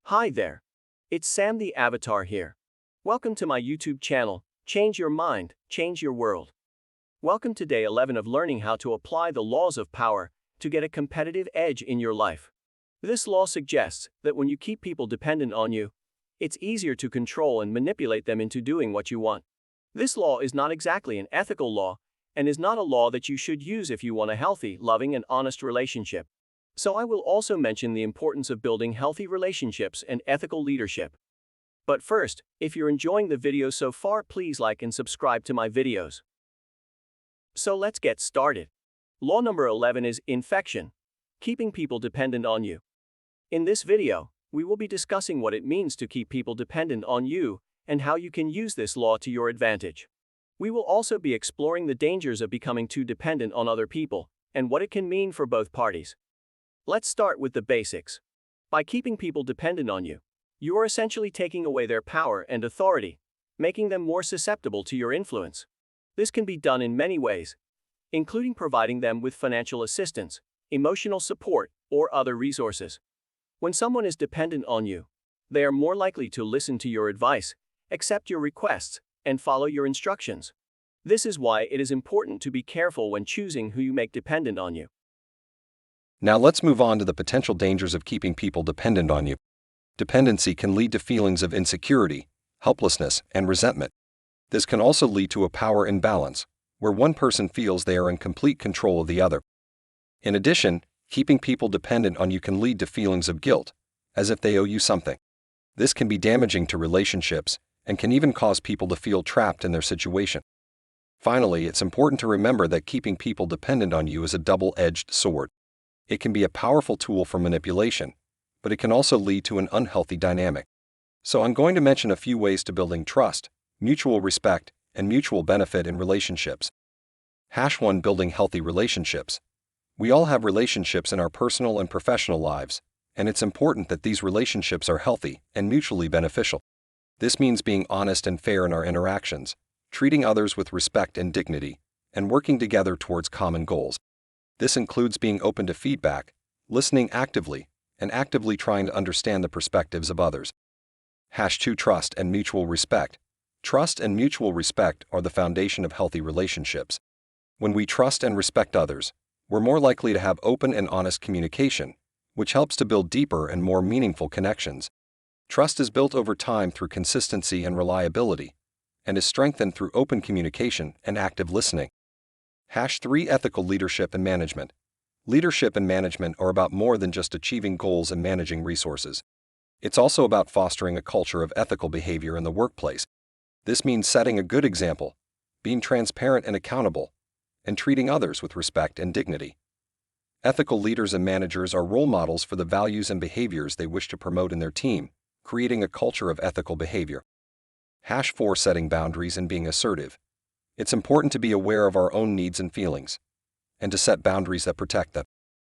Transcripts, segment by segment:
Hi there. It's Sam the Avatar here. Welcome to my YouTube channel, Change Your Mind, Change Your World. Welcome to day 11 of learning how to apply the laws of power to get a competitive edge in your life. This law suggests that when you keep people dependent on you, it's easier to control and manipulate them into doing what you want. This law is not exactly an ethical law, and is not a law that you should use if you want a healthy, loving, and honest relationship. So I will also mention the importance of building healthy relationships and ethical leadership. But first, if you're enjoying the video so far, please like and subscribe to my videos. So let's get started. Law number 11 is infection, keeping people dependent on you. In this video, we will be discussing what it means to keep people dependent on you and how you can use this law to your advantage. We will also be exploring the dangers of becoming too dependent on other people and what it can mean for both parties. Let's start with the basics. By keeping people dependent on you, you are essentially taking away their power and authority, making them more susceptible to your influence. This can be done in many ways, including providing them with financial assistance, emotional support, or other resources. When someone is dependent on you, they are more likely to listen to your advice, accept your requests, and follow your instructions. This is why it is important to be careful when choosing who you make dependent on you. Now let's move on to the potential dangers of keeping people dependent on you. Dependency can lead to feelings of insecurity, helplessness, and resentment. This can also lead to a power imbalance, where one person feels they are in complete control of the other. In addition, keeping people dependent on you can lead to feelings of guilt, as if they owe you something. This can be damaging to relationships and can even cause people to feel trapped in their situation. Finally, it's important to remember that keeping people dependent on you is a double-edged sword. It can be a powerful tool for manipulation, but it can also lead to an unhealthy dynamic. So I'm going to mention a few ways to building trust, mutual respect, and mutual benefit in relationships. #1 Building healthy relationships. We all have relationships in our personal and professional lives, and it's important that these relationships are healthy and mutually beneficial. This means being honest and fair in our interactions, treating others with respect and dignity, and working together towards common goals. This includes being open to feedback, listening actively, and actively trying to understand the perspectives of others. #2 Trust and mutual respect. Trust and mutual respect are the foundation of healthy relationships. When we trust and respect others, we're more likely to have open and honest communication, which helps to build deeper and more meaningful connections. Trust is built over time through consistency and reliability, and is strengthened through open communication and active listening. #3 Ethical leadership and management. Leadership and management are about more than just achieving goals and managing resources. It's also about fostering a culture of ethical behavior in the workplace. This means setting a good example, being transparent and accountable, and treating others with respect and dignity. Ethical leaders and managers are role models for the values and behaviors they wish to promote in their team, creating a culture of ethical behavior. #4 Setting boundaries and being assertive. It's important to be aware of our own needs and feelings, and to set boundaries that protect them.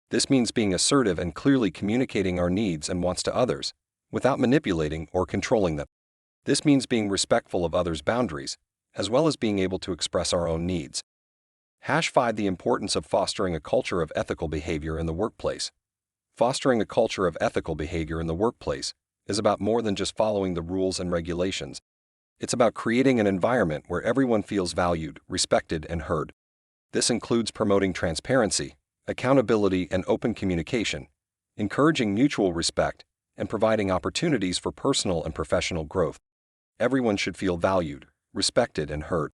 This means being assertive and clearly communicating our needs and wants to others, without manipulating or controlling them. This means being respectful of others' boundaries, as well as being able to express our own needs. #5 The importance of fostering a culture of ethical behavior in the workplace. Fostering a culture of ethical behavior in the workplace is about more than just following the rules and regulations. It's about creating an environment where everyone feels valued, respected, and heard. This includes promoting transparency, accountability, and open communication, encouraging mutual respect, and providing opportunities for personal and professional growth. Everyone should feel valued, respected, and heard.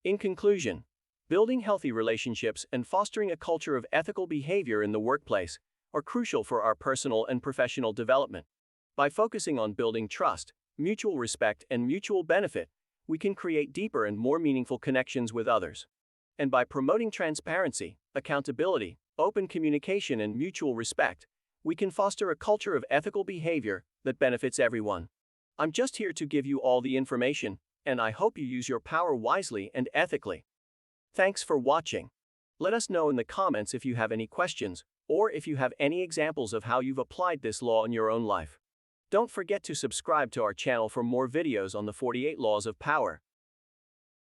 In conclusion, building healthy relationships and fostering a culture of ethical behavior in the workplace are crucial for our personal and professional development. By focusing on building trust, mutual respect, and mutual benefit, we can create deeper and more meaningful connections with others. And by promoting transparency, accountability, open communication, and mutual respect, we can foster a culture of ethical behavior that benefits everyone. I'm just here to give you all the information, and I hope you use your power wisely and ethically. Thanks for watching. Let us know in the comments if you have any questions, or if you have any examples of how you've applied this law in your own life. Don't forget to subscribe to our channel for more videos on the 48 Laws of Power.